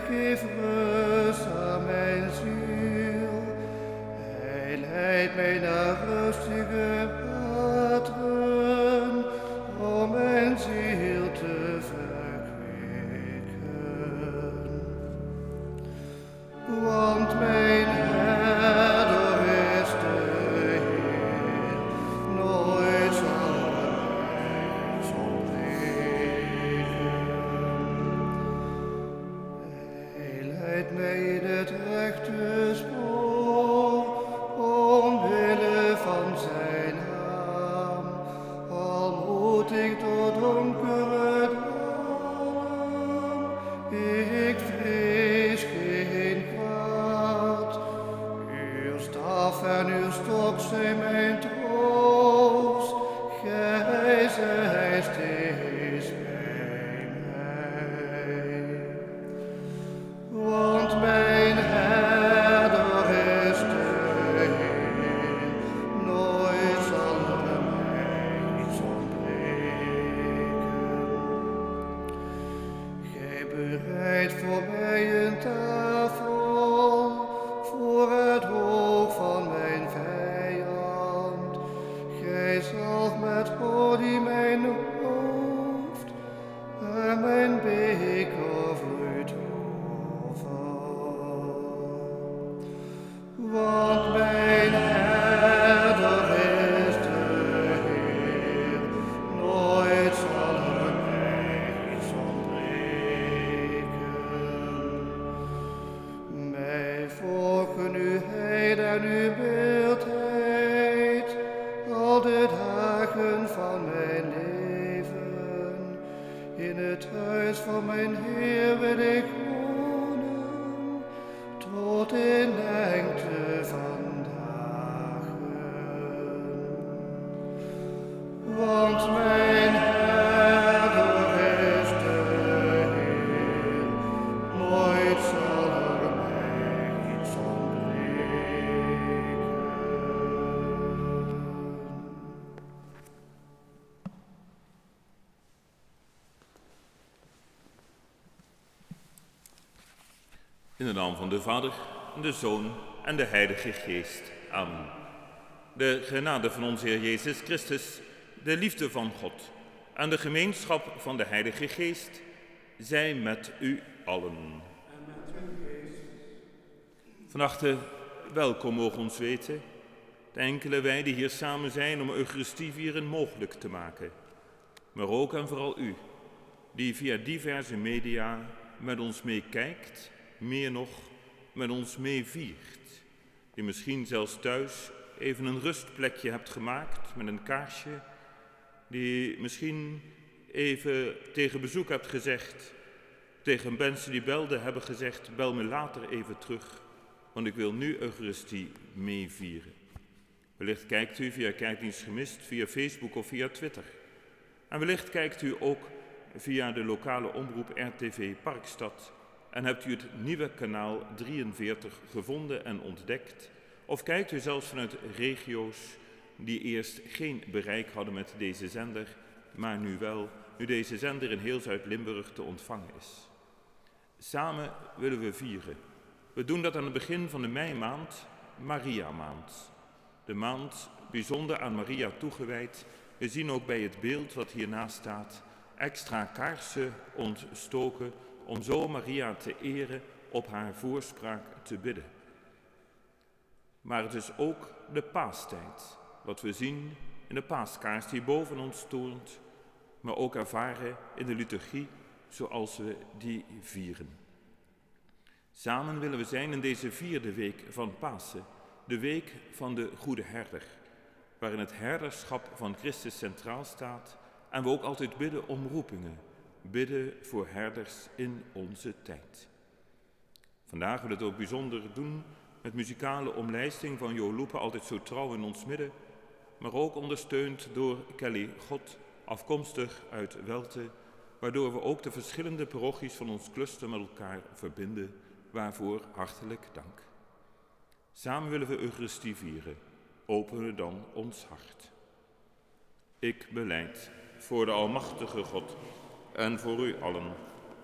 geeft rust aan mijn ziel. Hij leidt mij naar rustige wateren, om mijn ziel te verkwikken. Want mijn herder is de Heer, nooit zal hij ontbreken. Hij leidt mij in het rechte spoor, omwille van zijn naam. Al moet ik door donkere dalen, ik vrees geen kwaad. Uw staf en uw stok zijn mijn troost, gij zijt steeds bij mij. Want mijn herder is de Heer, nooit zal er mij iets ontbreken. Gij bereidt voor mij een tafel, voor het oog van mijn vijand. Gij zalft met olie mijn hoofd, en mijn beker vloeit over. Want mijn herder is de Heer, nooit zal er mij iets ontbreken. Mij volgen uw heid en uw mildheid, al de dagen van mijn leven. In het huis van mijn Heer wil ik wonen, tot in lengte van dagen. Want mijn herder is de Heer, nooit zal er mij iets ontbreken. In de naam van de Vader, de Zoon en de Heilige Geest. Amen. De genade van onze Heer Jezus Christus, de liefde van God en de gemeenschap van de Heilige Geest zij met u allen. En met uw geest. Van harte welkom mogen ons weten, de enkele wij die hier samen zijn om Eucharistievieren mogelijk te maken. Maar ook en vooral u, die via diverse media met ons meekijkt, meer nog met ons meeviert. Die misschien zelfs thuis even een rustplekje hebt gemaakt met een kaarsje. Die misschien even tegen bezoek hebt gezegd, tegen mensen die belden hebben gezegd, bel me later even terug, want ik wil nu Eucharistie meevieren. Wellicht kijkt u via Kerkdienst Gemist, via Facebook of via Twitter. En wellicht kijkt u ook via de lokale omroep RTV Parkstad en hebt u het nieuwe kanaal 43 gevonden en ontdekt. Of kijkt u zelfs vanuit regio's die eerst geen bereik hadden met deze zender, maar nu wel, nu deze zender in heel Zuid-Limburg te ontvangen is. Samen willen we vieren. We doen dat aan het begin van de meimaand, Maria-maand. De maand bijzonder aan Maria toegewijd. We zien ook bij het beeld wat hiernaast staat extra kaarsen ontstoken om zo Maria te eren, op haar voorspraak te bidden. Maar het is ook de paastijd, wat we zien in de paaskaars die boven ons toont, maar ook ervaren in de liturgie zoals we die vieren. Samen willen we zijn in deze 4e week van Pasen, de week van de Goede Herder, waarin het herderschap van Christus centraal staat en we ook altijd bidden om roepingen, bidden voor herders in onze tijd. Vandaag willen we het ook bijzonder doen met muzikale omlijsting van Jo Loepe, altijd zo trouw in ons midden, maar ook ondersteund door Kelly God, afkomstig uit Welte, waardoor we ook de verschillende parochies van ons cluster met elkaar verbinden, waarvoor hartelijk dank. Samen willen we Eucharistie vieren. Openen dan ons hart. Ik belijd voor de Almachtige God en voor u allen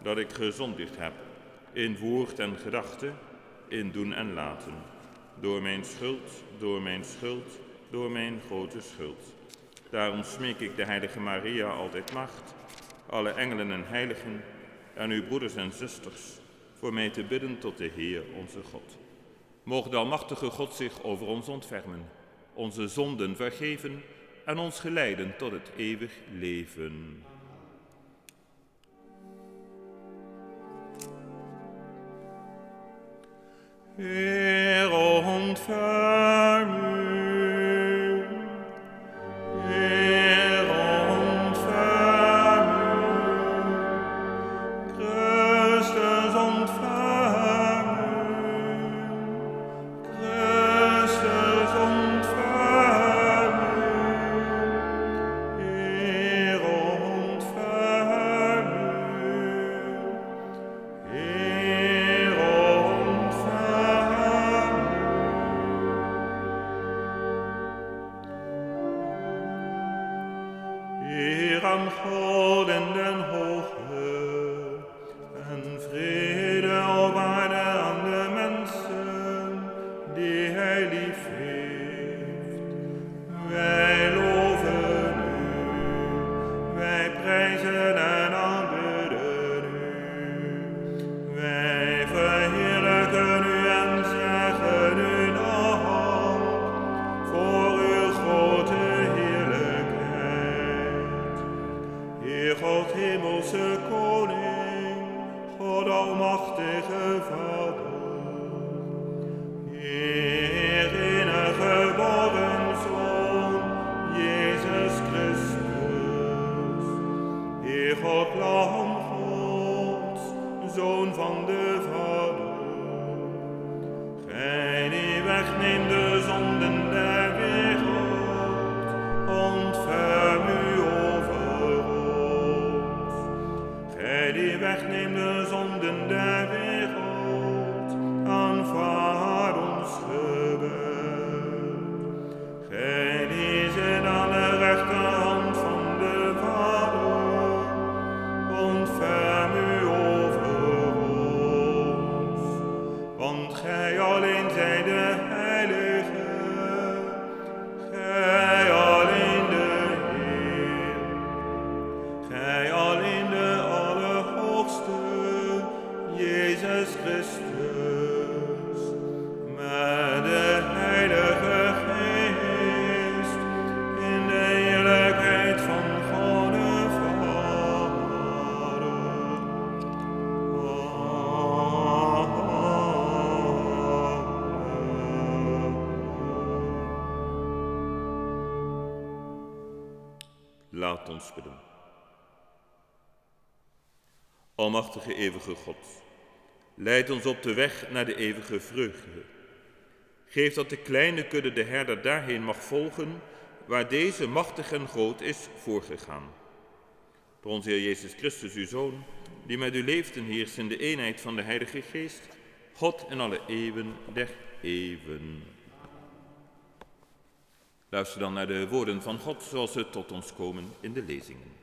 dat ik gezondigd heb in woord en gedachte, in doen en laten. Door mijn schuld, door mijn schuld, door mijn grote schuld. Daarom smeek ik de heilige Maria, altijd macht, alle engelen en heiligen en uw broeders en zusters, voor mij te bidden tot de Heer onze God. Mocht de almachtige God zich over ons ontfermen, onze zonden vergeven en ons geleiden tot het eeuwig leven. Heer, ontferm u. Heer, ontferm u. Christus, ontferm u. Christus, ontferm u. Heer, ontferm u. Heer, Heer aan God in den hoge, en vrede op aarde aan de mensen die hij lief heeft. Wij loven u, wij prijzen en aanbidden u. Wij verheerlijken u en zeggen u dank voor uw grote Heer God, hemelse koning, God almachtige Vader, Heer enige geboren Zoon, Jezus Christus, Heer God, lam Gods, Zoon van de Vader, gij die wegneemt de zonden der wereld, ontferm u over ons. Gij die wegneemt de zonden der wereld, aanvaard ons gebed. Gij die zit aan de rechterhand van de Vader, ontferm u over ons. Want gij alleen zijt de Heilige, gij alleen de Heer, gij alleen de Allerhoogste, Jezus Christus, met de Heilige Geest, in de heerlijkheid van God de Vader. Laat ons bidden. Almachtige eeuwige God, leid ons op de weg naar de eeuwige vreugde. Geef dat de kleine kudde de herder daarheen mag volgen, waar deze machtig en groot is voorgegaan. Door onze Heer Jezus Christus, uw Zoon, die met u leeft en heerst in de eenheid van de Heilige Geest, God in alle eeuwen der eeuwen. Luister dan naar de woorden van God zoals ze tot ons komen in de lezingen.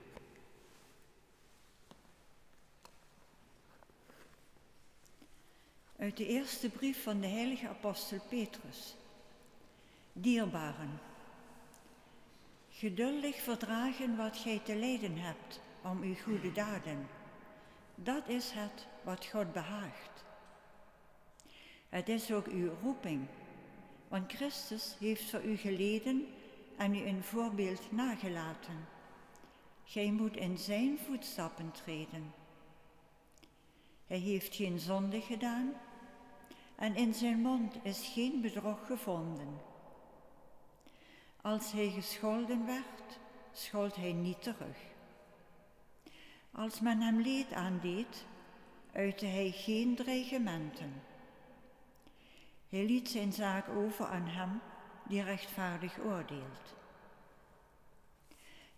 Uit de eerste brief van de heilige apostel Petrus. Dierbaren, geduldig verdragen wat gij te lijden hebt om uw goede daden. Dat is het wat God behaagt. Het is ook uw roeping, want Christus heeft voor u geleden en u een voorbeeld nagelaten. Gij moet in zijn voetstappen treden. Hij heeft geen zonde gedaan en in zijn mond is geen bedrog gevonden. Als hij gescholden werd, schold hij niet terug. Als men hem leed aandeed, uitte hij geen dreigementen. Hij liet zijn zaak over aan hem die rechtvaardig oordeelt.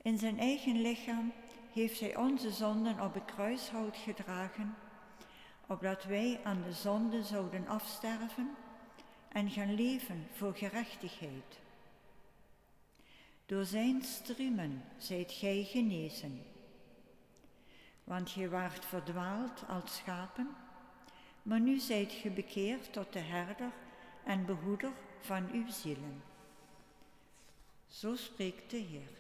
In zijn eigen lichaam heeft hij onze zonden op het kruishout gedragen, opdat wij aan de zonde zouden afsterven en gaan leven voor gerechtigheid. Door zijn striemen zijt gij genezen. Want gij waart verdwaald als schapen, maar nu zijt ge bekeerd tot de herder en behoeder van uw zielen. Zo spreekt de Heer.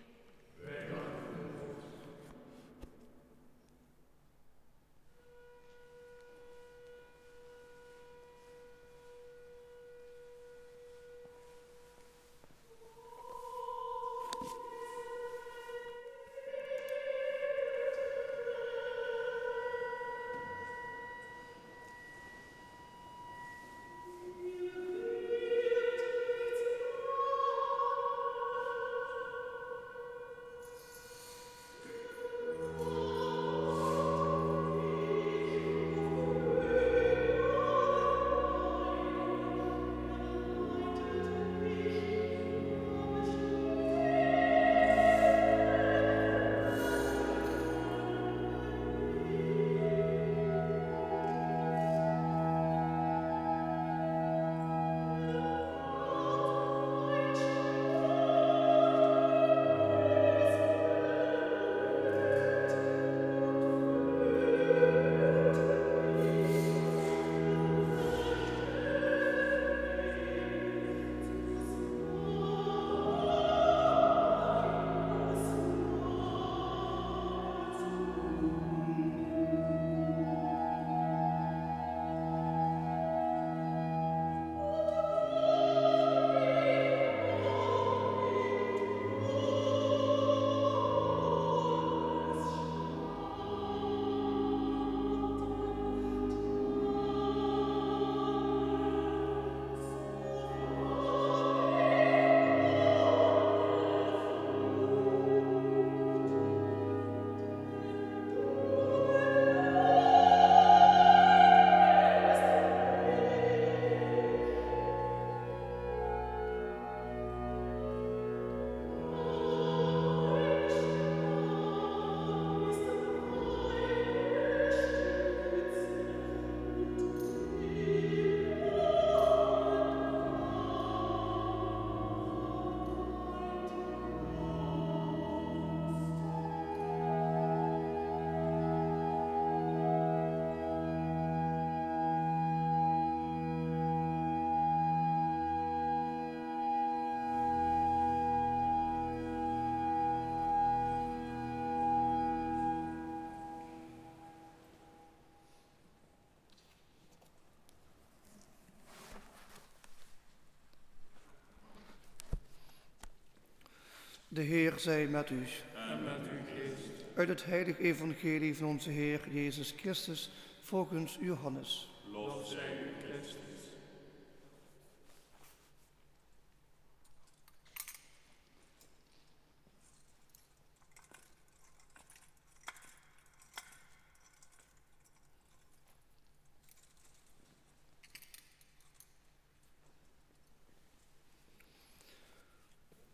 De Heer zij met u. En met uw geest. Uit het heilige evangelie van onze Heer Jezus Christus volgens Johannes. Lof zij u, Christus.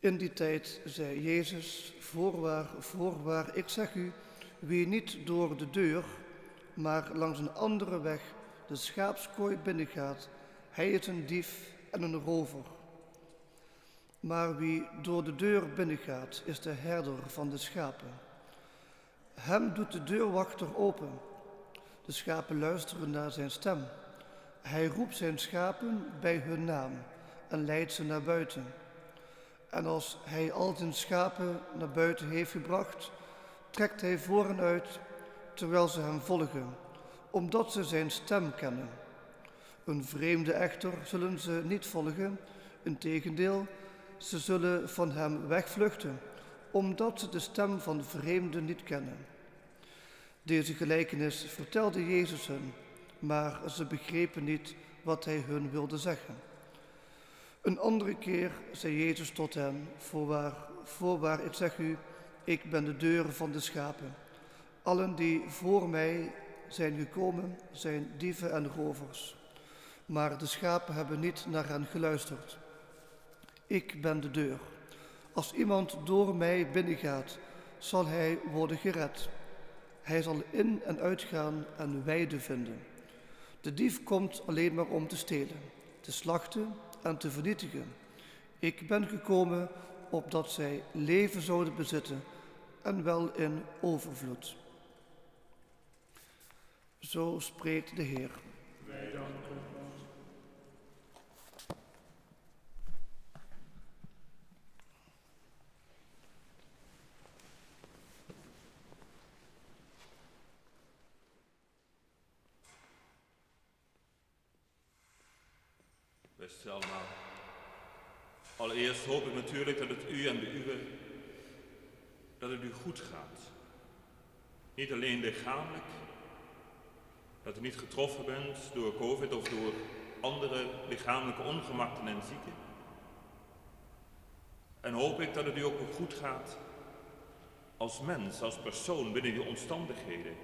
In die tijd zei Jezus, voorwaar, voorwaar, ik zeg u, wie niet door de deur, maar langs een andere weg de schaapskooi binnengaat, hij is een dief en een rover. Maar wie door de deur binnengaat, is de herder van de schapen. Hem doet de deurwachter open. De schapen luisteren naar zijn stem. Hij roept zijn schapen bij hun naam en leidt ze naar buiten. En als hij al zijn schapen naar buiten heeft gebracht, trekt hij voor hen uit, terwijl ze hem volgen, omdat ze zijn stem kennen. Een vreemde echter zullen ze niet volgen, integendeel, ze zullen van hem wegvluchten, omdat ze de stem van vreemden niet kennen. Deze gelijkenis vertelde Jezus hen, maar ze begrepen niet wat hij hun wilde zeggen. Een andere keer zei Jezus tot hen, voorwaar, voorwaar, ik zeg u, ik ben de deur van de schapen. Allen die voor mij zijn gekomen, zijn dieven en rovers. Maar de schapen hebben niet naar hen geluisterd. Ik ben de deur. Als iemand door mij binnengaat, zal hij worden gered. Hij zal in en uitgaan en weide vinden. De dief komt alleen maar om te stelen, te slachten en te vernietigen. Ik ben gekomen opdat zij leven zouden bezitten en wel in overvloed. Zo spreekt de Heer. Beste allemaal. Allereerst hoop ik natuurlijk dat het u en de uwe, dat het u goed gaat. Niet alleen lichamelijk, dat u niet getroffen bent door COVID of door andere lichamelijke ongemakken en zieken. En hoop ik dat het u ook goed gaat als mens, als persoon binnen die omstandigheden.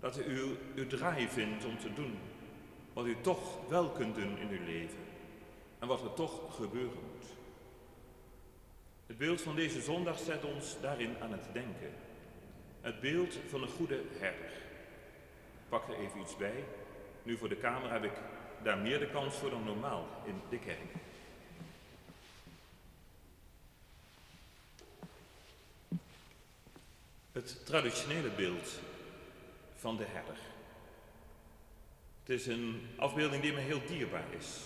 Dat u uw draai vindt om te doen wat u toch wel kunt doen in uw leven en wat er toch gebeuren moet. Het beeld van deze zondag zet ons daarin aan het denken. Het beeld van een goede herder. Ik pak er even iets bij. Nu voor de camera heb ik daar meer de kans voor dan normaal in de kerk. Het traditionele beeld van de herder. Het is een afbeelding die me heel dierbaar is.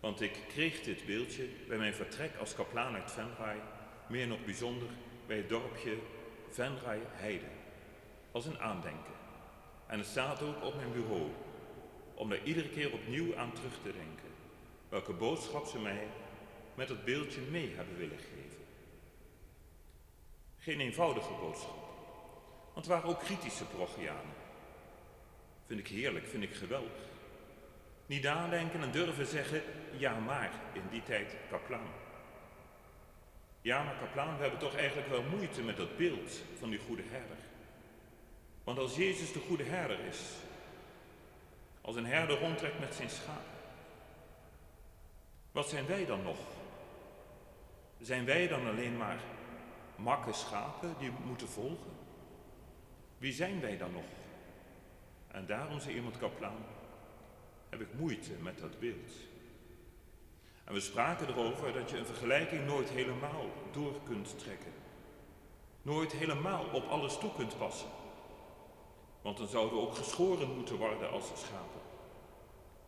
Want ik kreeg dit beeldje bij mijn vertrek als kaplaan uit Venray, meer nog bijzonder bij het dorpje Venray Heide, als een aandenken. En het staat ook op mijn bureau, om daar iedere keer opnieuw aan terug te denken, welke boodschap ze mij met het beeldje mee hebben willen geven. Geen eenvoudige boodschap, want er waren ook kritische parochianen. Vind ik heerlijk, vind ik geweldig. Niet nadenken en durven zeggen, ja maar, in die tijd kaplaan. Ja maar kaplaan, we hebben toch eigenlijk wel moeite met dat beeld van die goede herder. Want als Jezus de goede herder is, als een herder rondtrekt met zijn schapen, wat zijn wij dan nog? Zijn wij dan alleen maar makke schapen die moeten volgen? Wie zijn wij dan nog? En daarom, zei iemand kaplaan, heb ik moeite met dat beeld. En we spraken erover dat je een vergelijking nooit helemaal door kunt trekken. Nooit helemaal op alles toe kunt passen. Want dan zouden we ook geschoren moeten worden als schapen.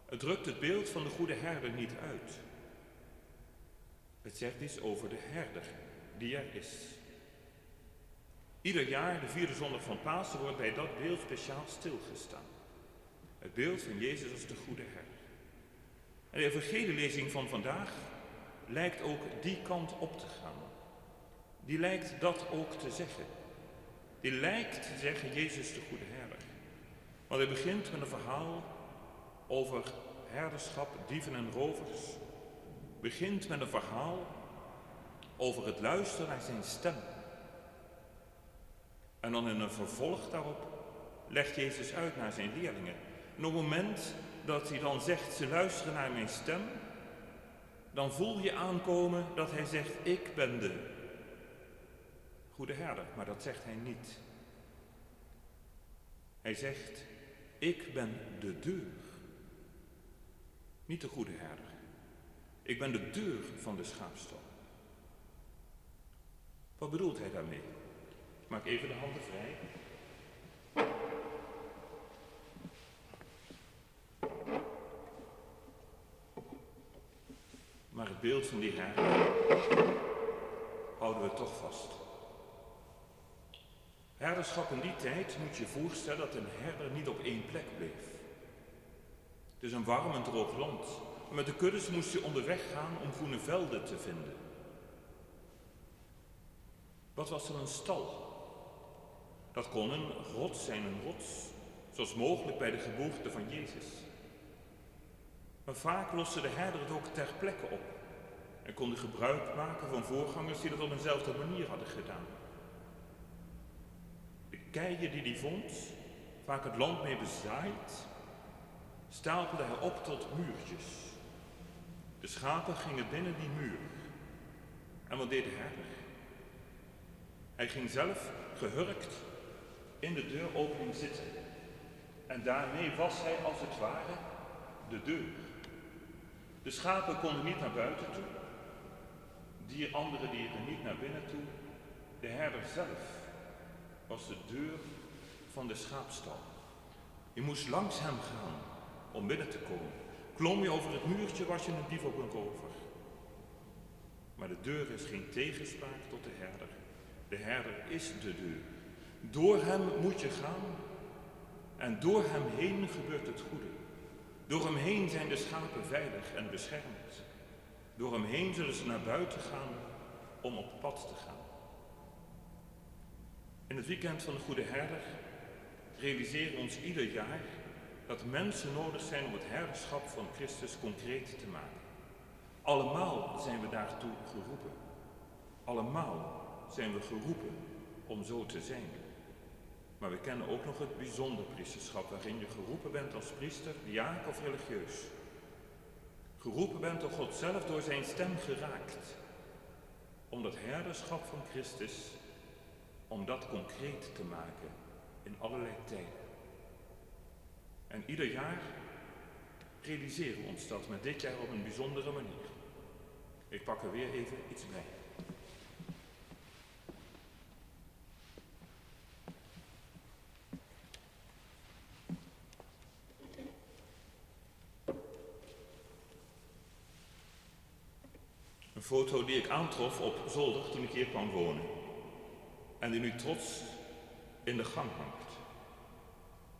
Het drukt het beeld van de goede herder niet uit. Het zegt iets over de herder die er is. Ieder jaar, de 4e zondag van Pasen, wordt bij dat beeld speciaal stilgestaan. Het beeld van Jezus als de goede herder. En de evangelielezing van vandaag lijkt ook die kant op te gaan. Die lijkt dat ook te zeggen. Die lijkt te zeggen, Jezus de goede herder. Want hij begint met een verhaal over herderschap, dieven en rovers. Begint met een verhaal over het luisteren naar zijn stem. En dan in een vervolg daarop legt Jezus uit naar zijn leerlingen. En op het moment dat hij dan zegt, ze luisteren naar mijn stem, dan voel je aankomen dat hij zegt, ik ben de goede herder. Maar dat zegt hij niet. Hij zegt, ik ben de deur. Niet de goede herder. Ik ben de deur van de schaapstal. Wat bedoelt hij daarmee? Ik maak even de handen vrij. Maar het beeld van die herder houden we toch vast. Herderschap in die tijd moet je voorstellen dat een herder niet op één plek bleef. Het is een warm en droog land. En met de kuddes moest hij onderweg gaan om groene velden te vinden. Wat was er een stal? Dat kon een rots zijn, een rots, zoals mogelijk bij de geboorte van Jezus. Maar vaak loste de herder het ook ter plekke op en kon hij gebruik maken van voorgangers die dat op eenzelfde manier hadden gedaan. De keien die hij vond, vaak het land mee bezaaid, stapelde hij op tot muurtjes. De schapen gingen binnen die muur. En wat deed de herder? Hij ging zelf gehurkt in de deuropening zitten. En daarmee was hij als het ware de deur. De schapen konden niet naar buiten toe. Andere dieren niet naar binnen toe. De herder zelf was de deur van de schaapstal. Je moest langs hem gaan om binnen te komen. Klom je over het muurtje, was je een dief op een rover. Maar de deur is geen tegenspraak tot de herder. De herder is de deur. Door hem moet je gaan en door hem heen gebeurt het goede. Door hem heen zijn de schapen veilig en beschermd. Door hem heen zullen ze naar buiten gaan om op pad te gaan. In het weekend van de Goede Herder realiseren we ons ieder jaar dat mensen nodig zijn om het herderschap van Christus concreet te maken. Allemaal zijn we daartoe geroepen. Allemaal zijn we geroepen om zo te zijn. Maar we kennen ook nog het bijzonder priesterschap, waarin je geroepen bent als priester, diaken of religieus. Geroepen bent door God zelf, door zijn stem geraakt. Om dat herderschap van Christus, om dat concreet te maken in allerlei tijden. En ieder jaar realiseren we ons dat, met dit jaar op een bijzondere manier. Ik pak er weer even iets bij. Een foto die ik aantrof op zolder toen ik hier kwam wonen. En die nu trots in de gang hangt.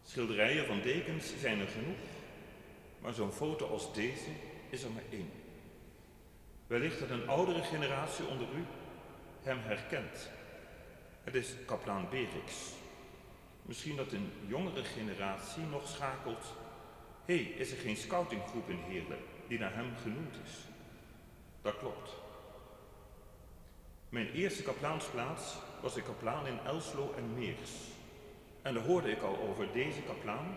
Schilderijen van dekens zijn er genoeg, maar zo'n foto als deze is er maar één. Wellicht dat een oudere generatie onder u hem herkent. Het is kaplaan Berix. Misschien dat een jongere generatie nog schakelt. Hé, is er geen scoutinggroep in Heerlen die naar hem genoemd is? Dat klopt. Mijn eerste kaplaansplaats was de kaplaan in Elslo en Meers. En daar hoorde ik al over deze kaplaan,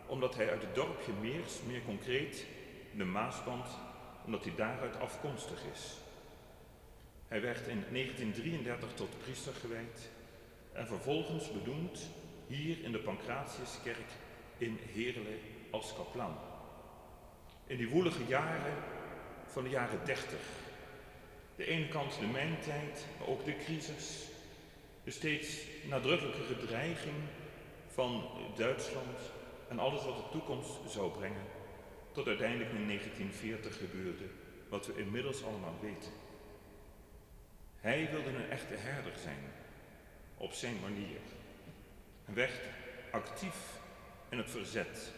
omdat hij uit het dorpje Meers, meer concreet de Maasband, omdat hij daaruit afkomstig is. Hij werd in 1933 tot priester gewijd en vervolgens benoemd hier in de Pancratiuskerk in Heerlen als kaplaan. In die woelige jaren van de jaren 30. De ene kant de mijntijd, maar ook de crisis. De steeds nadrukkelijkere dreiging van Duitsland en alles wat de toekomst zou brengen. Tot uiteindelijk in 1940 gebeurde, wat we inmiddels allemaal weten. Hij wilde een echte herder zijn, op zijn manier. En werd actief in het verzet,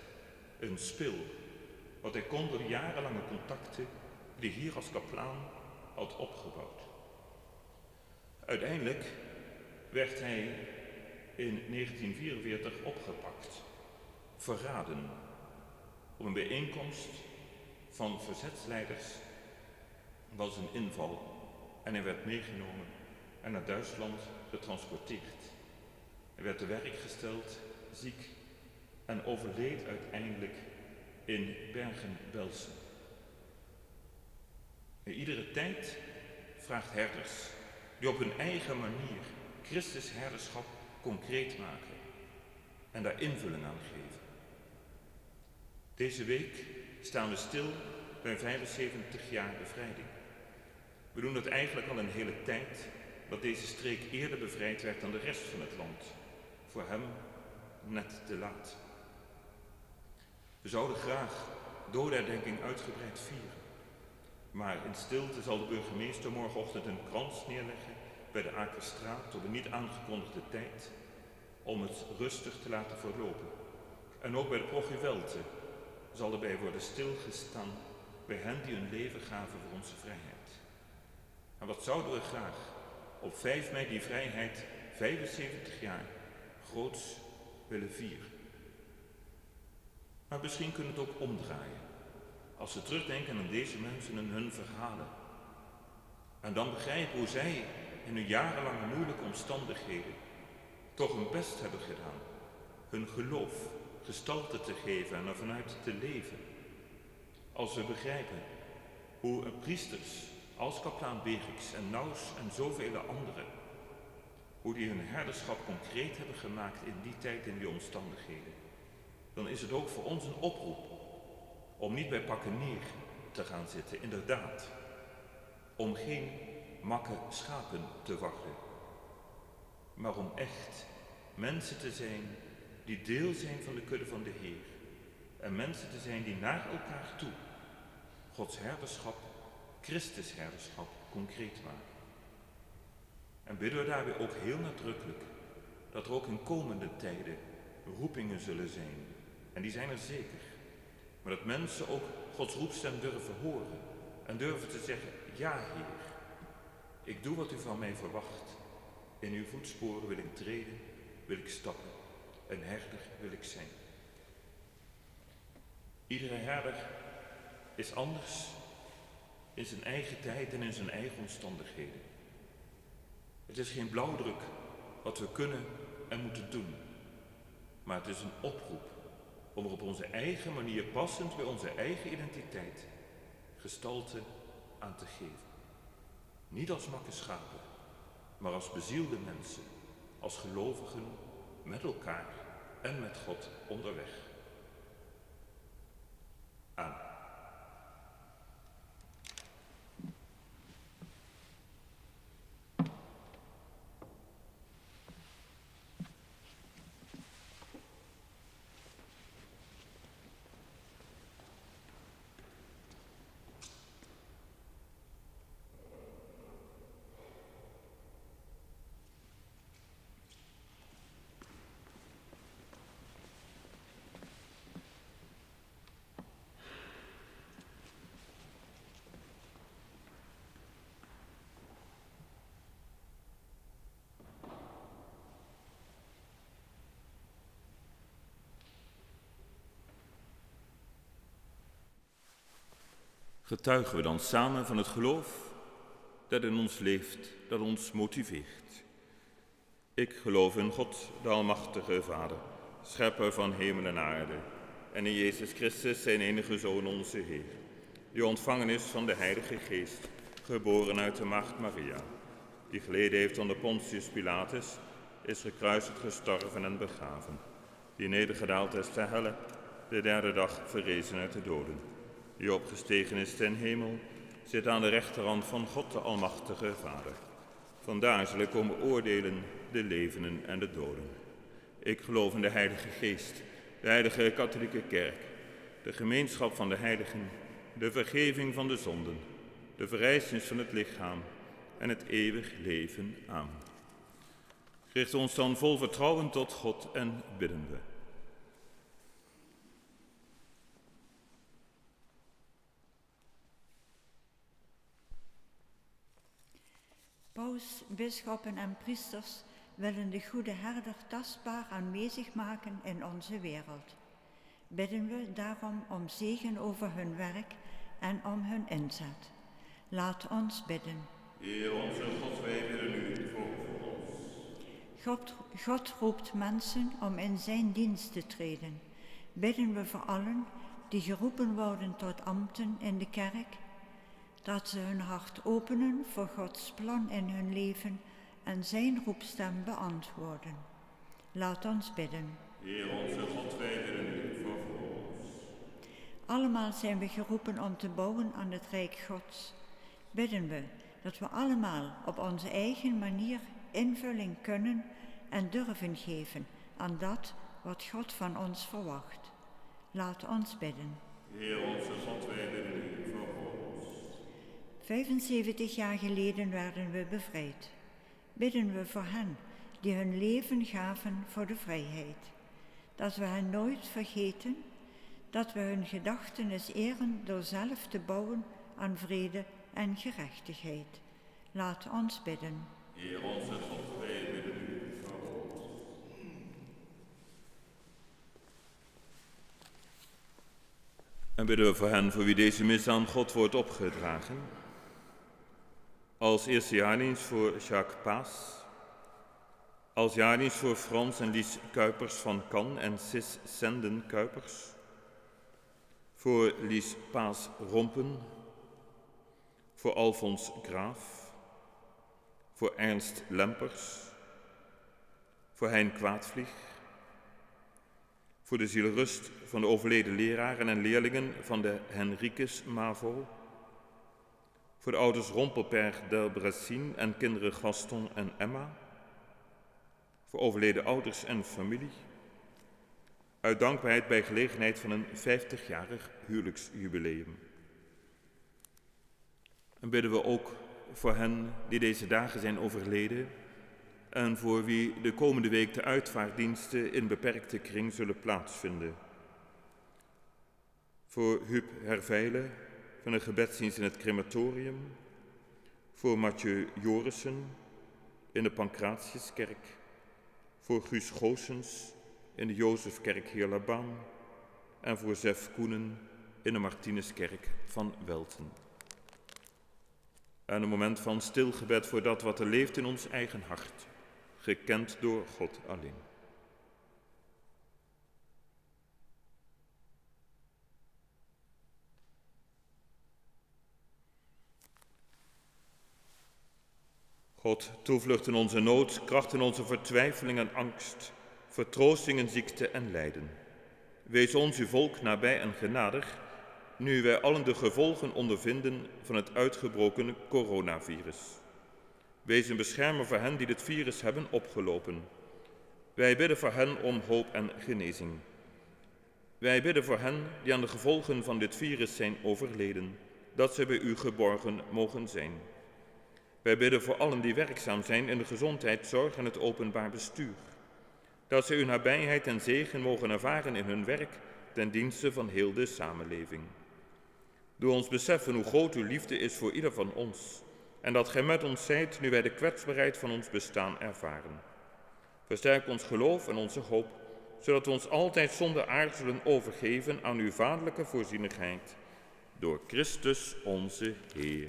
een spil, wat hij kon door jarenlange contacten die hier als kaplaan had opgebouwd. Uiteindelijk werd hij in 1944 opgepakt, verraden, op een bijeenkomst van verzetsleiders was een inval en hij werd meegenomen en naar Duitsland getransporteerd. Hij werd te werk gesteld, ziek en overleed uiteindelijk in Bergen-Belsen. Iedere tijd vraagt herders die op hun eigen manier Christus herderschap concreet maken en daar invulling aan geven. Deze week staan we stil bij 75 jaar bevrijding. We doen dat eigenlijk al een hele tijd, dat deze streek eerder bevrijd werd dan de rest van het land. Voor hem net te laat. We zouden graag dodenherdenking uitgebreid vieren. Maar in stilte zal de burgemeester morgenochtend een krans neerleggen bij de Akerstraat op een niet aangekondigde tijd om het rustig te laten verlopen. En ook bij de Prochuwelte zal erbij worden stilgestaan bij hen die hun leven gaven voor onze vrijheid. En wat zouden we graag op 5 mei die vrijheid 75 jaar groots willen vieren. Maar misschien kunnen we het ook omdraaien. Als we terugdenken aan deze mensen en hun verhalen. En dan begrijpen hoe zij in hun jarenlange moeilijke omstandigheden toch hun best hebben gedaan. Hun geloof gestalte te geven en er vanuit te leven. Als we begrijpen hoe priesters als kaplaan Berix en Naus en zoveel anderen, hoe die hun herderschap concreet hebben gemaakt in die tijd, in die omstandigheden, dan is het ook voor ons een oproep om niet bij pakken neer te gaan zitten, inderdaad. Om geen makke schapen te wachten, maar om echt mensen te zijn die deel zijn van de kudde van de Heer. En mensen te zijn die naar elkaar toe Gods herderschap, Christus herderschap concreet maken. En bidden we daarbij ook heel nadrukkelijk dat er ook in komende tijden roepingen zullen zijn. En die zijn er zeker. Maar dat mensen ook Gods roepstem durven horen en durven te zeggen, ja Heer, ik doe wat u van mij verwacht. In uw voetsporen wil ik treden, wil ik stappen, een herder wil ik zijn. Iedere herder is anders in zijn eigen tijd en in zijn eigen omstandigheden. Het is geen blauwdruk wat we kunnen en moeten doen, maar het is een oproep om er op onze eigen manier, passend bij onze eigen identiteit, gestalte aan te geven. Niet als makke schapen, maar als bezielde mensen, als gelovigen met elkaar en met God onderweg. Amen. Getuigen we dan samen van het geloof dat in ons leeft, dat ons motiveert. Ik geloof in God, de Almachtige Vader, schepper van hemel en aarde, en in Jezus Christus, zijn enige Zoon, onze Heer, die ontvangen is van de Heilige Geest, geboren uit de maagd Maria, die geleden heeft onder Pontius Pilatus, is gekruisigd, gestorven en begraven, die nedergedaald is ter helle, de derde dag verrezen uit de doden, die opgestegen is ten hemel, zit aan de rechterhand van God, de Almachtige Vader. Vandaar zal ik komen oordelen de levenden en de doden. Ik geloof in de Heilige Geest, de Heilige Katholieke Kerk, de gemeenschap van de heiligen, de vergeving van de zonden, de verrijzenis van het lichaam en het eeuwig leven. Amen. Richt ons dan vol vertrouwen tot God en bidden we. Paus, bisschoppen en priesters willen de goede herder tastbaar aanwezig maken in onze wereld. Bidden we daarom om zegen over hun werk en om hun inzet. Laat ons bidden. Heer onze God, wij bidden u voor ons. God roept mensen om in zijn dienst te treden. Bidden we voor allen die geroepen worden tot ambten in de kerk, dat ze hun hart openen voor Gods plan in hun leven en zijn roepstem beantwoorden. Laat ons bidden. Heer onze God, wij bidden u voor ons. Allemaal zijn we geroepen om te bouwen aan het Rijk Gods. Bidden we dat we allemaal op onze eigen manier invulling kunnen en durven geven aan dat wat God van ons verwacht. Laat ons bidden. Heer onze God, wij bidden u voor ons. 75 jaar geleden werden we bevrijd. Bidden we voor hen die hun leven gaven voor de vrijheid. Dat we hen nooit vergeten, dat we hun gedachtenis eren door zelf te bouwen aan vrede en gerechtigheid. Laat ons bidden. Heer onze God, wij bidden u voor ons. En bidden we voor hen voor wie deze mis aan God wordt opgedragen. Als eerste jaardienst voor Jacques Paas. Als jaardienst voor Frans en Lies Kuipers van Kan en Sis Senden Kuipers. Voor Lies Paas Rompen. Voor Alfons Graaf. Voor Ernst Lempers. Voor Hein Kwaadvlieg. Voor de zielrust van de overleden leraren en leerlingen van de Henricus MAVO. Voor de ouders Rompelperg del Brassin en kinderen Gaston en Emma. Voor overleden ouders en familie. Uit dankbaarheid bij gelegenheid van een 50-jarig huwelijksjubileum. En bidden we ook voor hen die deze dagen zijn overleden en voor wie de komende week de uitvaartdiensten in beperkte kring zullen plaatsvinden. Voor Huub Herveile van de gebedsdienst in het crematorium. Voor Mathieu Jorissen in de Pancratiuskerk. Voor Guus Goossens in de Jozefkerk Heerlabaan. En voor Zef Koenen in de Martinuskerk van Welten. En een moment van stilgebed voor dat wat er leeft in ons eigen hart, gekend door God alleen. God, toevlucht in onze nood, kracht in onze vertwijfeling en angst, vertroosting in ziekte en lijden. Wees ons, uw volk, nabij en genadig, nu wij allen de gevolgen ondervinden van het uitgebroken coronavirus. Wees een beschermer voor hen die dit virus hebben opgelopen. Wij bidden voor hen om hoop en genezing. Wij bidden voor hen die aan de gevolgen van dit virus zijn overleden, dat ze bij u geborgen mogen zijn. Wij bidden voor allen die werkzaam zijn in de gezondheidszorg en het openbaar bestuur, dat ze uw nabijheid en zegen mogen ervaren in hun werk ten dienste van heel de samenleving. Doe ons beseffen hoe groot uw liefde is voor ieder van ons en dat gij met ons zijt nu wij de kwetsbaarheid van ons bestaan ervaren. Versterk ons geloof en onze hoop, zodat we ons altijd zonder aarzelen overgeven aan uw vaderlijke voorzienigheid. Door Christus onze Heer.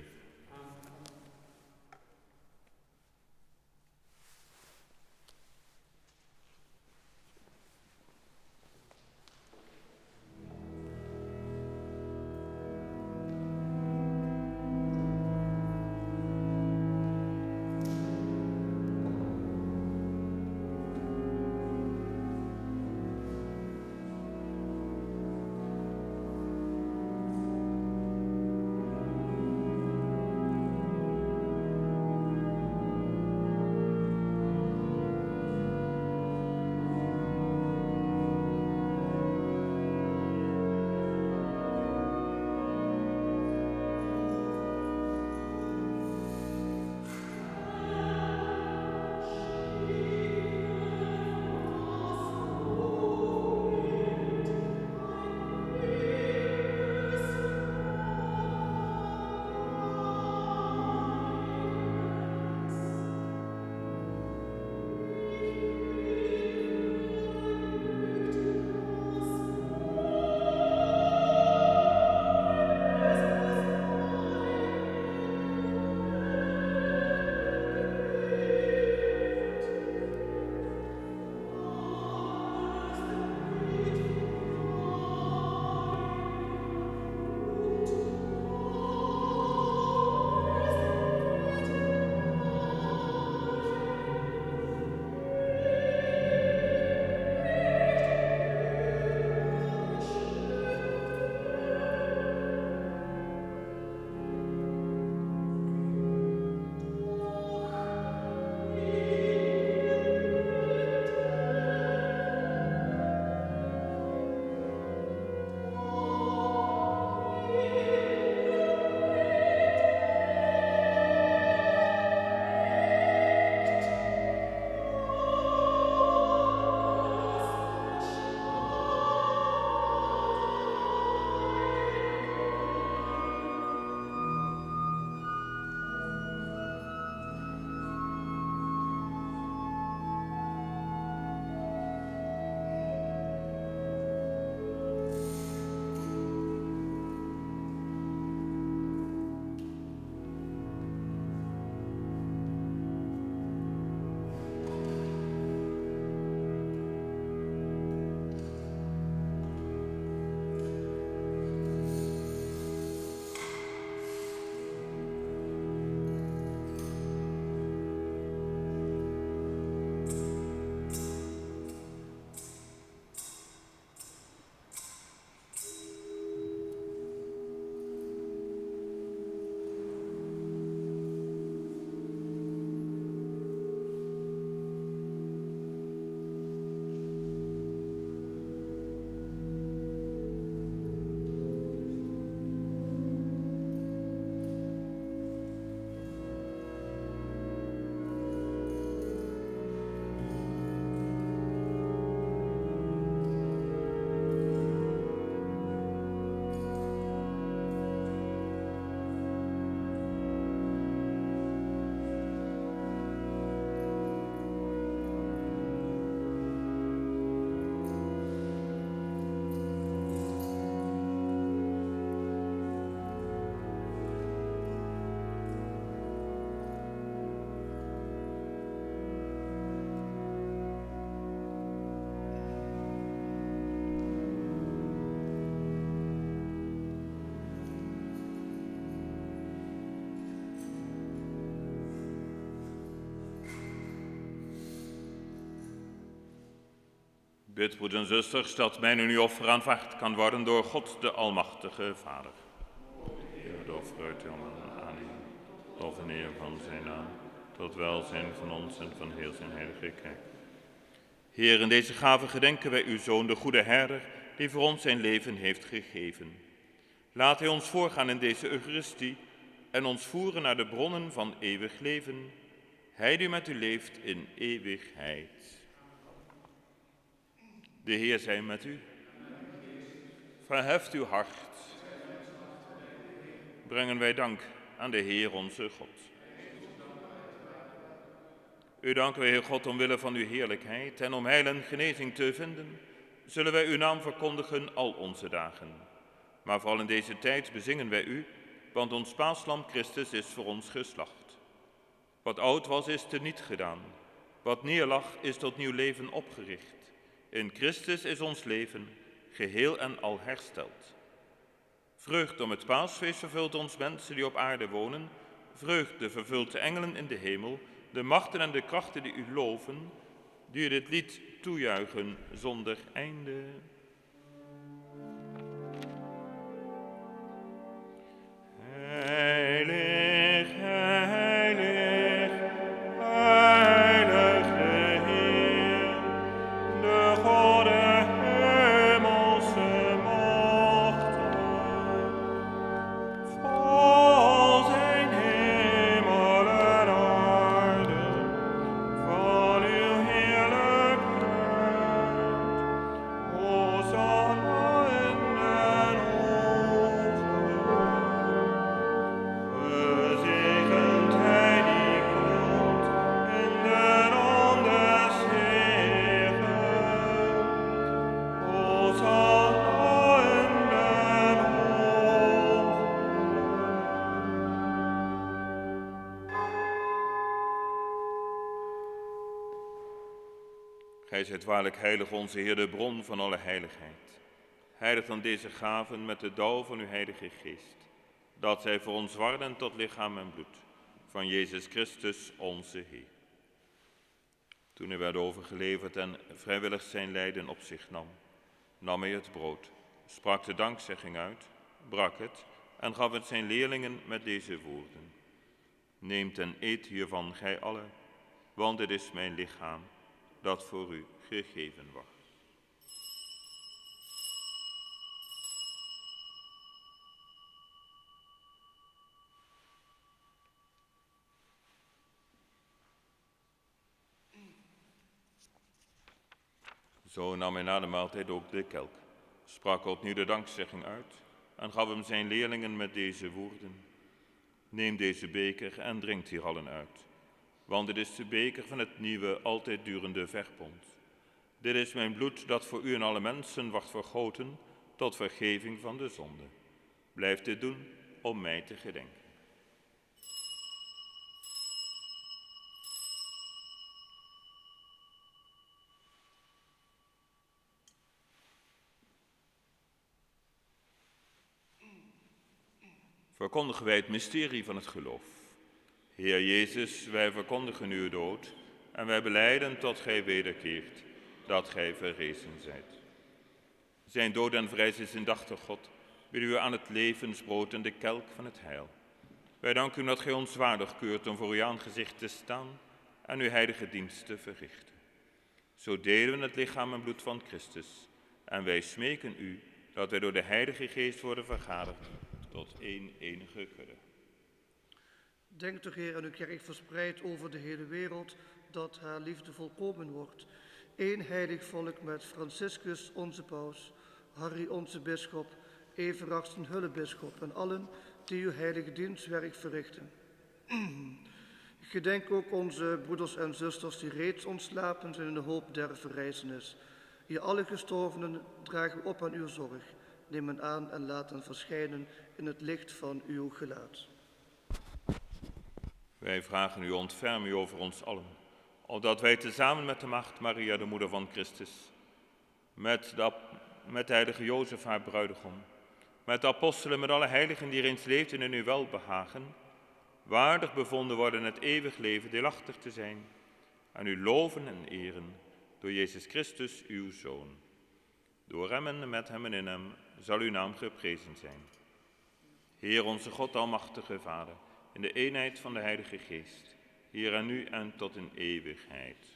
bid, broeders en zusters, dat mijn en uw offer aanvaard kan worden door God, de Almachtige Vader. Heer, door fruit aannemen, tot de eer van zijn naam, tot welzijn van ons en van heel zijn heilige kerk. Heer, in deze gave gedenken wij uw Zoon, de goede herder, die voor ons zijn leven heeft gegeven. Laat hij ons voorgaan in deze Eucharistie en ons voeren naar de bronnen van eeuwig leven. Hij die met u leeft in eeuwigheid. De Heer zij met u. Verheft uw hart. Brengen wij dank aan de Heer onze God. U danken wij, Heer God, omwille van uw heerlijkheid en om heil en genezing te vinden, zullen wij uw naam verkondigen al onze dagen. Maar vooral in deze tijd bezingen wij u, want ons paaslam Christus is voor ons geslacht. Wat oud was, is teniet gedaan. Wat neerlag, is tot nieuw leven opgericht. In Christus is ons leven geheel en al hersteld. Vreugd om het paasfeest vervult ons mensen die op aarde wonen. Vreugde vervult de engelen in de hemel, de machten en de krachten die u loven, die u dit lied toejuichen zonder einde. Heilig, heilig, heilige Heer, de Goede hemelse machten, vol zijn hemel en aarde, van uw heerlijkheid. Hosanna in den hogen. Gezegend hij die komt in de naam des Heeren. Hosanna in den hogen. Gij zijt waarlijk heilig, onze Heer, de bron van alle heiligheid. Heilig dan deze gaven met de dauw van uw heilige geest, dat zij voor ons worden tot lichaam en bloed van Jezus Christus, onze Heer. Toen hij werd overgeleverd en vrijwillig zijn lijden op zich nam hij het brood, sprak de dankzegging uit, brak het en gaf het zijn leerlingen met deze woorden. Neemt en eet hiervan, gij allen, want dit is mijn lichaam, dat voor u gegeven wordt. Zo nam hij na de maaltijd ook de kelk, sprak opnieuw de dankzegging uit en gaf hem zijn leerlingen met deze woorden. Neem deze beker en drinkt hier allen uit, want dit is de beker van het nieuwe, altijd durende verbond. Dit is mijn bloed dat voor u en alle mensen wordt vergoten tot vergeving van de zonde. Blijf dit doen om mij te gedenken. Verkondigen wij het mysterie van het geloof. Heer Jezus, wij verkondigen uw dood en wij belijden tot gij wederkeert, dat gij verrezen zijt. Zijn dood en verrijzen is indachtig God, bidden u aan het levensbrood en de kelk van het heil. Wij danken u dat gij ons waardig keurt om voor uw aangezicht te staan en uw heilige dienst te verrichten. Zo delen we het lichaam en bloed van Christus en wij smeken u dat wij door de Heilige Geest worden vergaderd tot één enige kudde. Denk toch, Heer, aan uw kerk verspreid over de hele wereld, dat haar liefde volkomen wordt. Eén heilig volk met Franciscus, onze paus, Harry, onze bisschop, Everard, zijn hullebisschop en allen die uw heilige dienstwerk verrichten. Gedenk ook onze broeders en zusters die reeds ontslapen zijn in de hoop der verrijzenis. Hier alle gestorvenen dragen we op aan uw zorg. Neem hen aan en laat hen verschijnen in het licht van uw gelaat. Wij vragen u, ontferm u over ons allen, opdat wij tezamen met de maagd Maria, de moeder van Christus, met de heilige Jozef, haar bruidegom, met de apostelen, met alle heiligen die reeds leefden in uw welbehagen, waardig bevonden worden het eeuwig leven deelachtig te zijn, en u loven en eren door Jezus Christus, uw Zoon. Door hem en met hem en in hem zal uw naam geprezen zijn. Heer onze God, almachtige Vader, in de eenheid van de Heilige Geest, hier en nu en tot in eeuwigheid.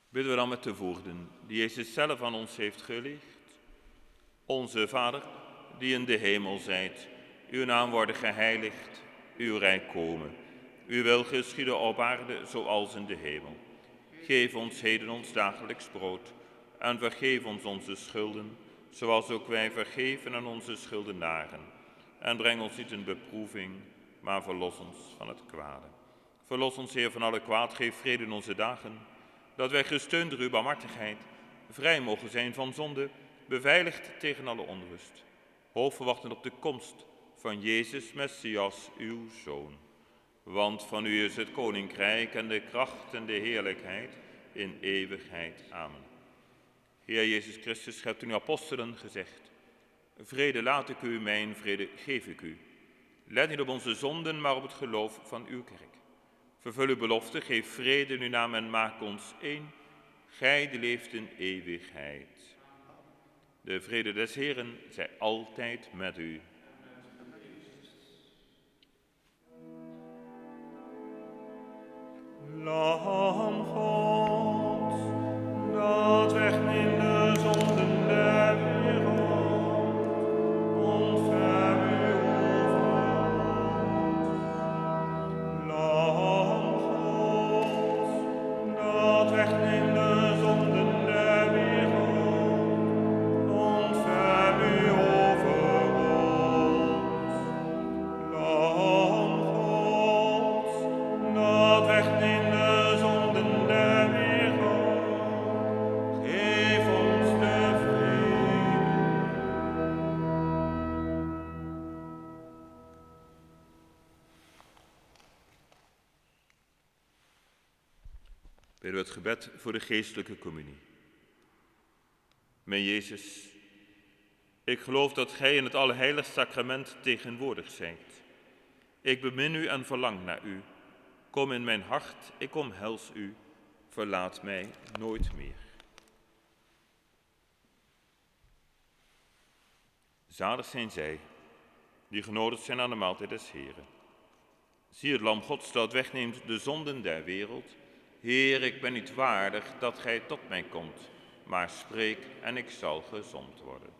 Bidden we dan met de woorden die Jezus zelf aan ons heeft geleerd. Onze Vader, die in de hemel zijt, uw naam worden geheiligd, uw rijk komen. Uw wil geschieden op aarde zoals in de hemel. Geef ons heden ons dagelijks brood en vergeef ons onze schulden, zoals ook wij vergeven aan onze schuldenaren. En breng ons niet in beproeving, maar verlos ons van het kwade. Verlos ons, Heer, van alle kwaad, geef vrede in onze dagen, dat wij gesteund door uw barmhartigheid vrij mogen zijn van zonde, beveiligd tegen alle onrust, hoop verwachten op de komst van Jezus Messias, uw Zoon. Want van u is het koninkrijk en de kracht en de heerlijkheid in eeuwigheid. Amen. Heer Jezus Christus, hebt u uw apostelen gezegd: vrede laat ik u, mijn vrede geef ik u. Let niet op onze zonden, maar op het geloof van uw kerk. Vervul uw belofte, geef vrede in uw naam en maak ons één, gij die leeft in eeuwigheid. De vrede des Heeren zij altijd met u. Lam God, dat wegneemt de zonden der wereld, ontferm u over ons. Lam God, dat wegneemt de zonden der wereld, ontferm u over ons. Lam God, dat wegneemt de zonden der wereld, geef ons de vrede. Bidden we het gebed voor de geestelijke communie. Mijn Jezus, ik geloof dat gij in het Allerheiligste Sacrament tegenwoordig zijt. Ik bemin u en verlang naar u. Kom in mijn hart, ik omhels u, verlaat mij nooit meer. Zalig zijn zij die genodigd zijn aan de maaltijd des Heren. Zie het lam Gods dat wegneemt de zonden der wereld. Heer, ik ben niet waardig dat gij tot mij komt, maar spreek en ik zal gezond worden.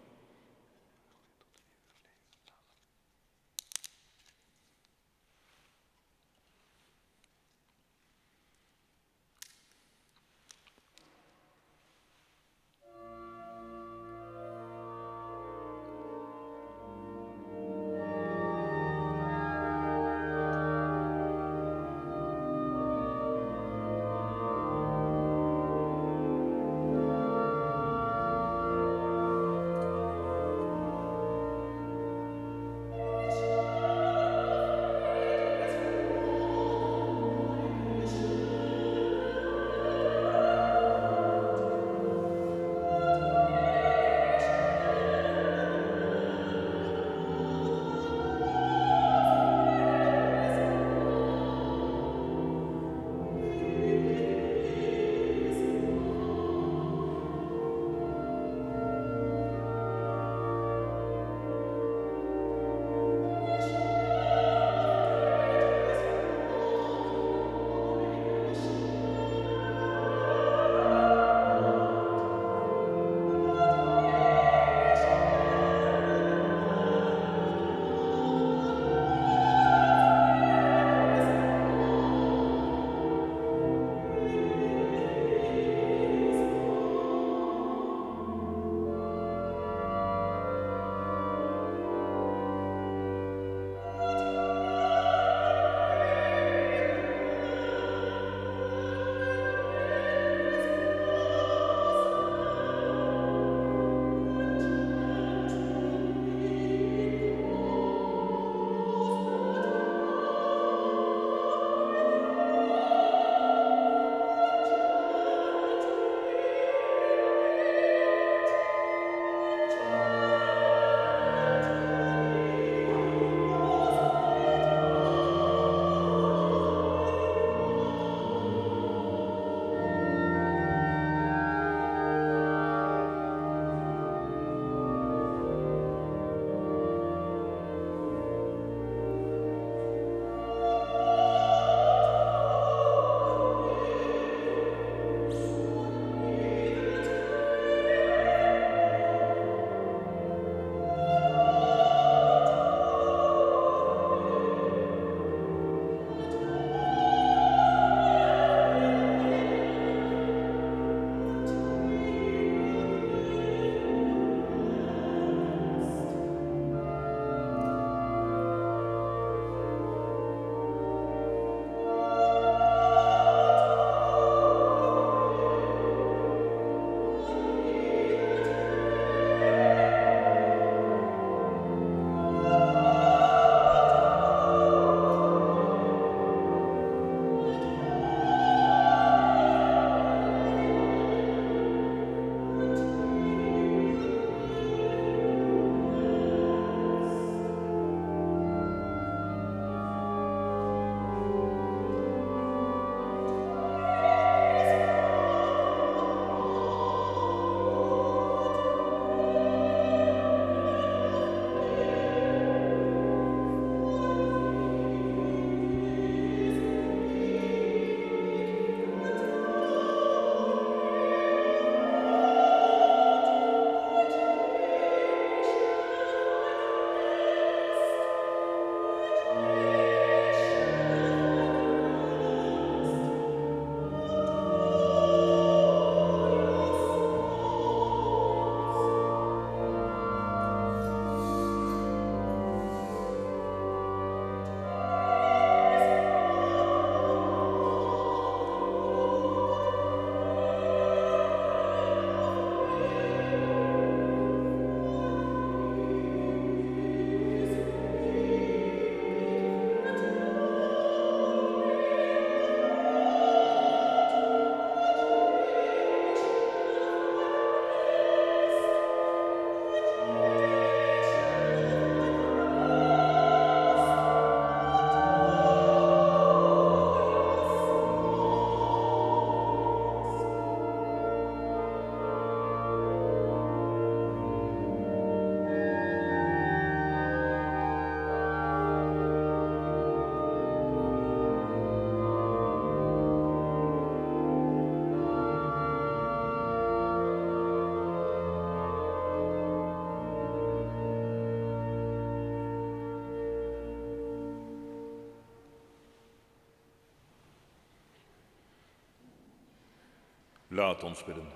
Laat ons bidden.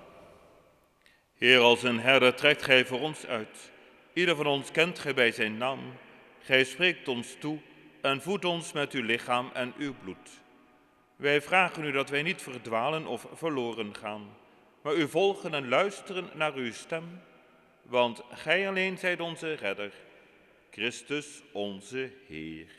Heer, als een herder trekt gij voor ons uit. Ieder van ons kent gij bij zijn naam. Gij spreekt ons toe en voedt ons met uw lichaam en uw bloed. Wij vragen u dat wij niet verdwalen of verloren gaan, maar u volgen en luisteren naar uw stem, want gij alleen zijt onze redder, Christus onze Heer.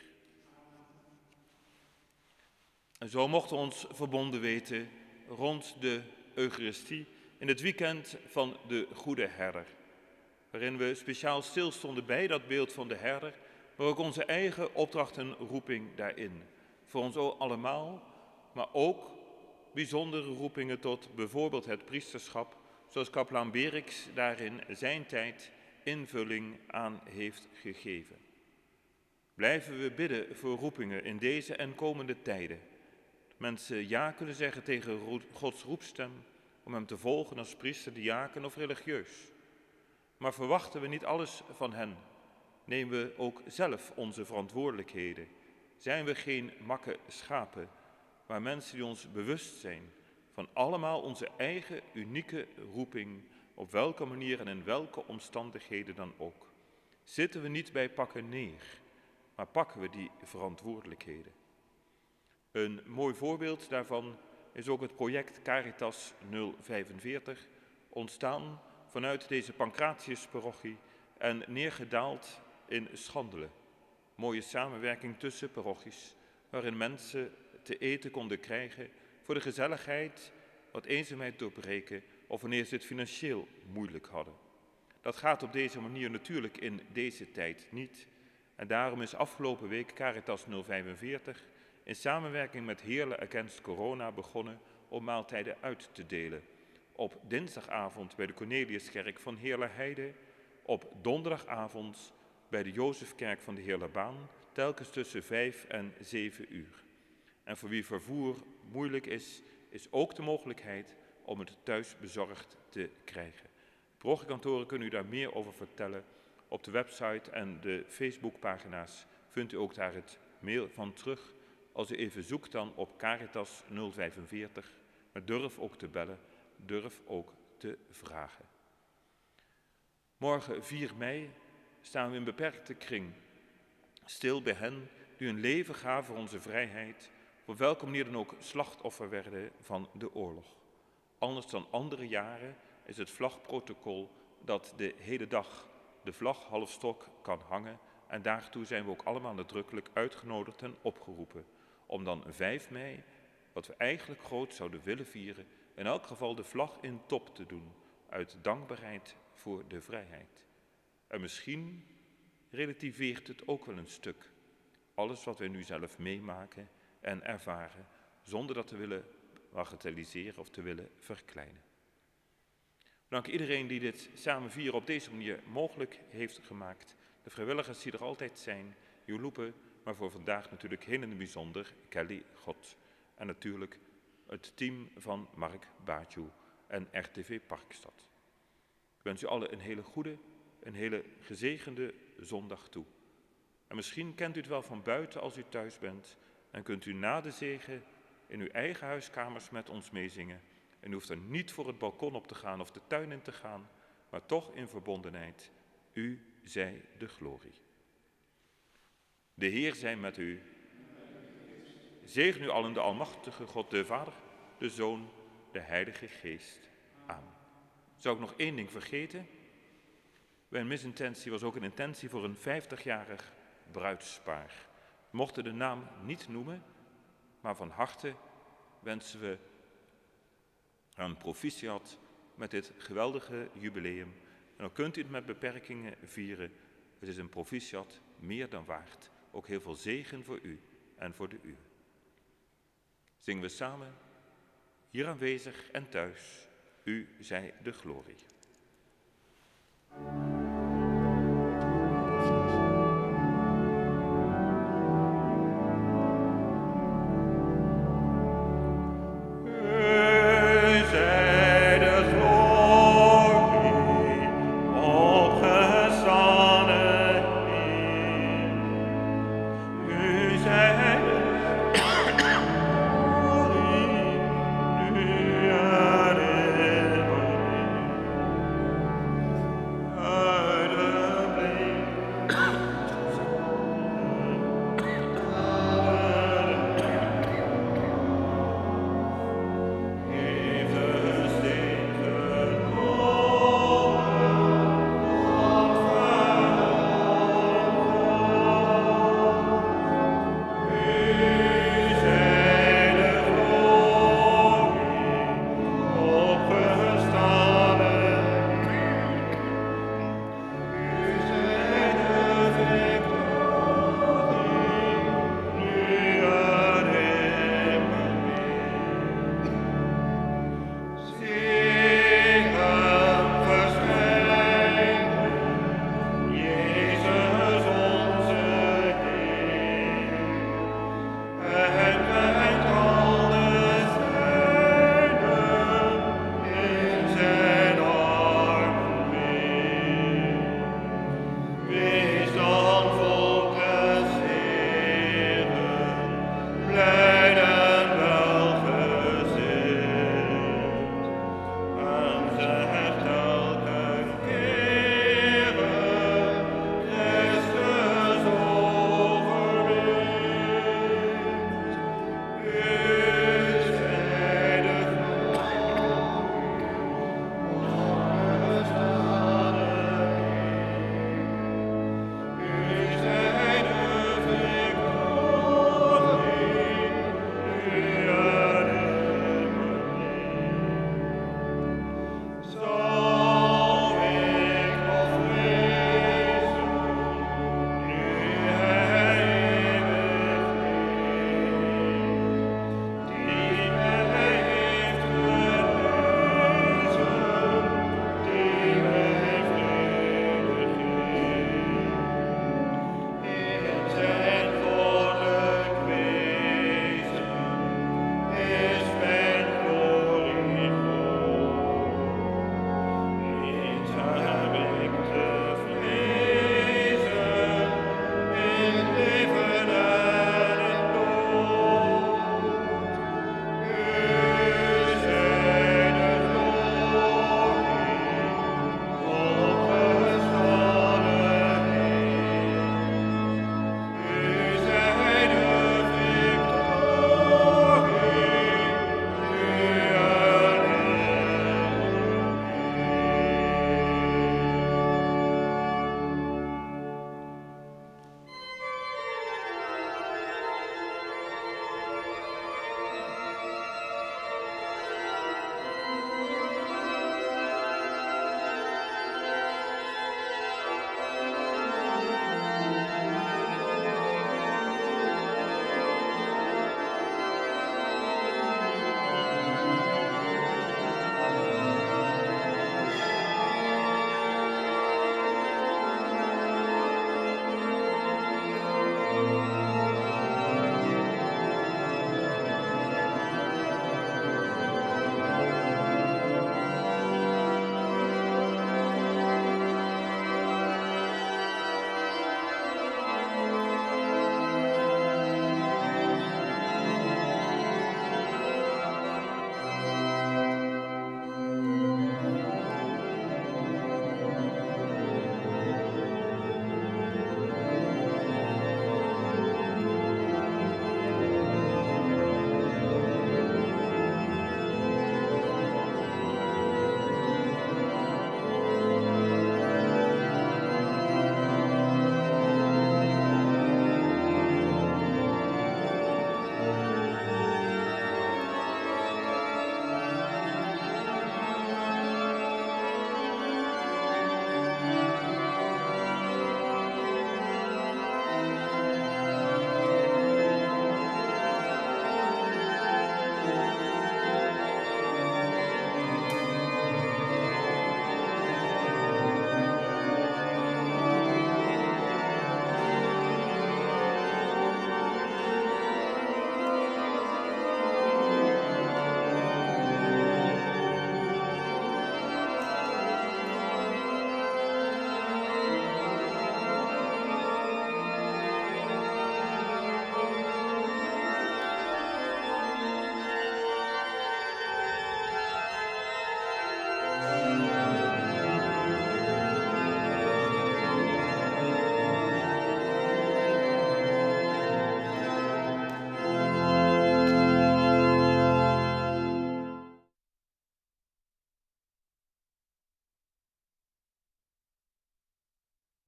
En zo mochten we ons verbonden weten rond de Eucharistie in het weekend van de Goede Herder, waarin we speciaal stilstonden bij dat beeld van de herder, maar ook onze eigen opdracht en roeping daarin. Voor ons allemaal, maar ook bijzondere roepingen tot bijvoorbeeld het priesterschap, zoals kaplaan Berix daarin zijn tijd invulling aan heeft gegeven. Blijven we bidden voor roepingen in deze en komende tijden. Dat mensen ja kunnen zeggen tegen Gods roepstem om hem te volgen als priester, diaken of religieus. Maar verwachten we niet alles van hen? Nemen we ook zelf onze verantwoordelijkheden? Zijn we geen makke schapen, maar mensen die ons bewust zijn van allemaal onze eigen unieke roeping, op welke manier en in welke omstandigheden dan ook? Zitten we niet bij pakken neer, maar pakken we die verantwoordelijkheden? Een mooi voorbeeld daarvan is ook het project Caritas 045, ontstaan vanuit deze Pancratiusparochie en neergedaald in Schandelen. Mooie samenwerking tussen parochies, waarin mensen te eten konden krijgen voor de gezelligheid, wat eenzaamheid doorbreken of wanneer ze het financieel moeilijk hadden. Dat gaat op deze manier natuurlijk in deze tijd niet. En daarom is afgelopen week Caritas 045 in samenwerking met Heerlen Against Corona begonnen om maaltijden uit te delen. Op dinsdagavond bij de Corneliuskerk van Heerlerheide, op donderdagavond bij de Jozefkerk van de Heerlerbaan, telkens tussen 5 en 7 uur. En voor wie vervoer moeilijk is, is ook de mogelijkheid om het thuis bezorgd te krijgen. Parochiekantoren kunnen u daar meer over vertellen. Op de website en de Facebookpagina's vindt u ook daar het mail van terug. Als u even zoekt dan op Caritas 045, maar durf ook te bellen, durf ook te vragen. Morgen 4 mei staan we in beperkte kring stil bij hen die hun leven gaven voor onze vrijheid, op welke manier dan ook slachtoffer werden van de oorlog. Anders dan andere jaren is het vlagprotocol dat de hele dag de vlag halfstok kan hangen en daartoe zijn we ook allemaal nadrukkelijk uitgenodigd en opgeroepen om dan 5 mei, wat we eigenlijk groot zouden willen vieren, in elk geval de vlag in top te doen uit dankbaarheid voor de vrijheid. En misschien relativeert het ook wel een stuk alles wat wij nu zelf meemaken en ervaren, zonder dat te willen bagatelliseren of te willen verkleinen. Dank iedereen die dit samen vieren op deze manier mogelijk heeft gemaakt. De vrijwilligers die er altijd zijn, Joloepe, maar voor vandaag natuurlijk heel in het bijzonder Kelly God. En natuurlijk het team van Mark Baatjoe en RTV Parkstad. Ik wens u allen een hele goede, een hele gezegende zondag toe. En misschien kent u het wel van buiten als u thuis bent en kunt u na de zegen in uw eigen huiskamers met ons meezingen. En u hoeft er niet voor het balkon op te gaan of de tuin in te gaan, maar toch in verbondenheid. U zij de glorie. De Heer zij met u. Zegen u allen de Almachtige God, de Vader, de Zoon, de Heilige Geest. Amen. Zou ik nog één ding vergeten? Mijn misintentie was ook een intentie voor een 50-jarig bruidspaar. We mochten de naam niet noemen, maar van harte wensen we een proficiat met dit geweldige jubileum. En dan kunt u het met beperkingen vieren. Het is een proficiat meer dan waard. Ook heel veel zegen voor u en voor de uwe. Zingen we samen, hier aanwezig en thuis, u zij de glorie.